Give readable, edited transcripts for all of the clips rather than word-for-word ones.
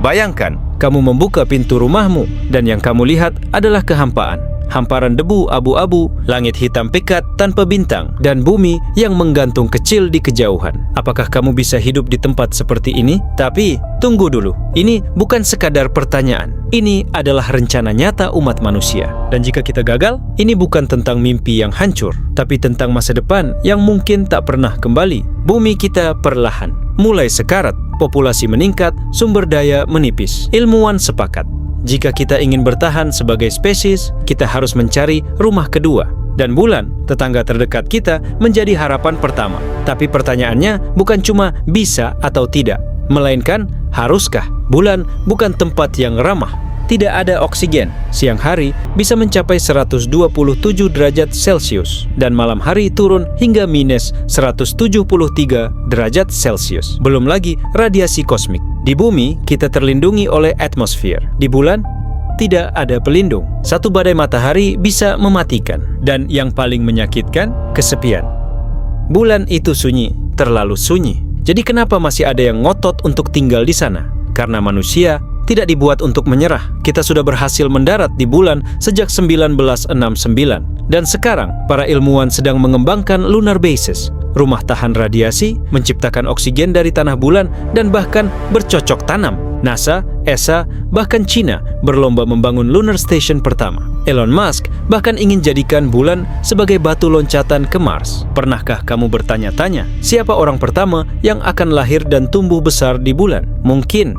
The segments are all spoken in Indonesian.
Bayangkan, kamu membuka pintu rumahmu dan yang kamu lihat adalah kehampaan. Hamparan debu abu-abu, langit hitam pekat tanpa bintang, dan bumi yang menggantung kecil di kejauhan. Apakah kamu bisa hidup di tempat seperti ini? Tapi, tunggu dulu. Ini bukan sekadar pertanyaan. Ini adalah rencana nyata umat manusia. Dan jika kita gagal, ini bukan tentang mimpi yang hancur, tapi tentang masa depan yang mungkin tak pernah kembali. Bumi kita perlahan mulai sekarat, populasi meningkat, sumber daya menipis. Ilmuwan sepakat, jika kita ingin bertahan sebagai spesies, kita harus mencari rumah kedua. Dan bulan, tetangga terdekat kita, menjadi harapan pertama. Tapi pertanyaannya bukan cuma bisa atau tidak, melainkan haruskah? Bulan bukan tempat yang ramah. Tidak ada oksigen. Siang hari bisa mencapai 127 derajat Celcius dan malam hari turun hingga minus 173 derajat Celcius. Belum lagi radiasi kosmik. Di bumi, kita terlindungi oleh atmosfer. Di bulan, tidak ada pelindung. Satu badai matahari bisa mematikan. Dan yang paling menyakitkan, kesepian. Bulan itu sunyi, terlalu sunyi. Jadi kenapa masih ada yang ngotot untuk tinggal di sana? Karena manusia tidak dibuat untuk menyerah. Kita sudah berhasil mendarat di bulan sejak 1969. Dan sekarang, para ilmuwan sedang mengembangkan lunar bases, rumah tahan radiasi, menciptakan oksigen dari tanah bulan, dan bahkan bercocok tanam. NASA, ESA, bahkan China berlomba membangun lunar station pertama. Elon Musk bahkan ingin jadikan bulan sebagai batu loncatan ke Mars. Pernahkah kamu bertanya-tanya, siapa orang pertama yang akan lahir dan tumbuh besar di bulan? Mungkin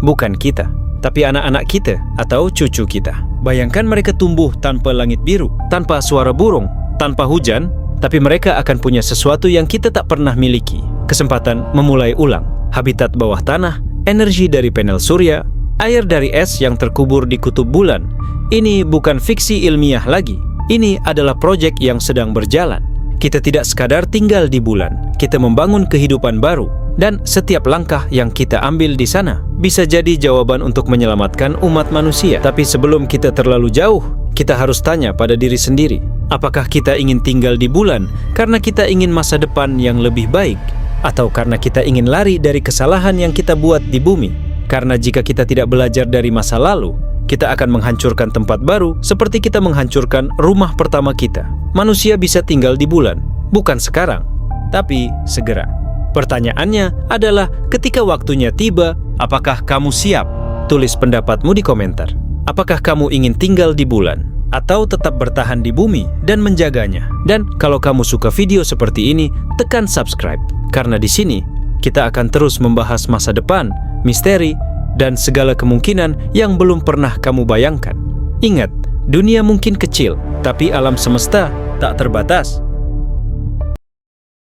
bukan kita, tapi anak-anak kita atau cucu kita. Bayangkan mereka tumbuh tanpa langit biru, tanpa suara burung, tanpa hujan, tapi mereka akan punya sesuatu yang kita tak pernah miliki. Kesempatan memulai ulang, habitat bawah tanah, energi dari panel surya, air dari es yang terkubur di kutub bulan. Ini bukan fiksi ilmiah lagi. Ini adalah proyek yang sedang berjalan. Kita tidak sekadar tinggal di bulan, kita membangun kehidupan baru. Dan setiap langkah yang kita ambil di sana bisa jadi jawaban untuk menyelamatkan umat manusia. Tapi sebelum kita terlalu jauh, kita harus tanya pada diri sendiri, apakah kita ingin tinggal di bulan karena kita ingin masa depan yang lebih baik? Atau karena kita ingin lari dari kesalahan yang kita buat di bumi? Karena jika kita tidak belajar dari masa lalu, kita akan menghancurkan tempat baru seperti kita menghancurkan rumah pertama kita. Manusia bisa tinggal di bulan, bukan sekarang, tapi segera. Pertanyaannya adalah, ketika waktunya tiba, apakah kamu siap? Tulis pendapatmu di komentar. Apakah kamu ingin tinggal di bulan atau tetap bertahan di bumi dan menjaganya? Dan kalau kamu suka video seperti ini, tekan subscribe. Karena di sini kita akan terus membahas masa depan, misteri, dan segala kemungkinan yang belum pernah kamu bayangkan. Ingat, dunia mungkin kecil, tapi alam semesta tak terbatas.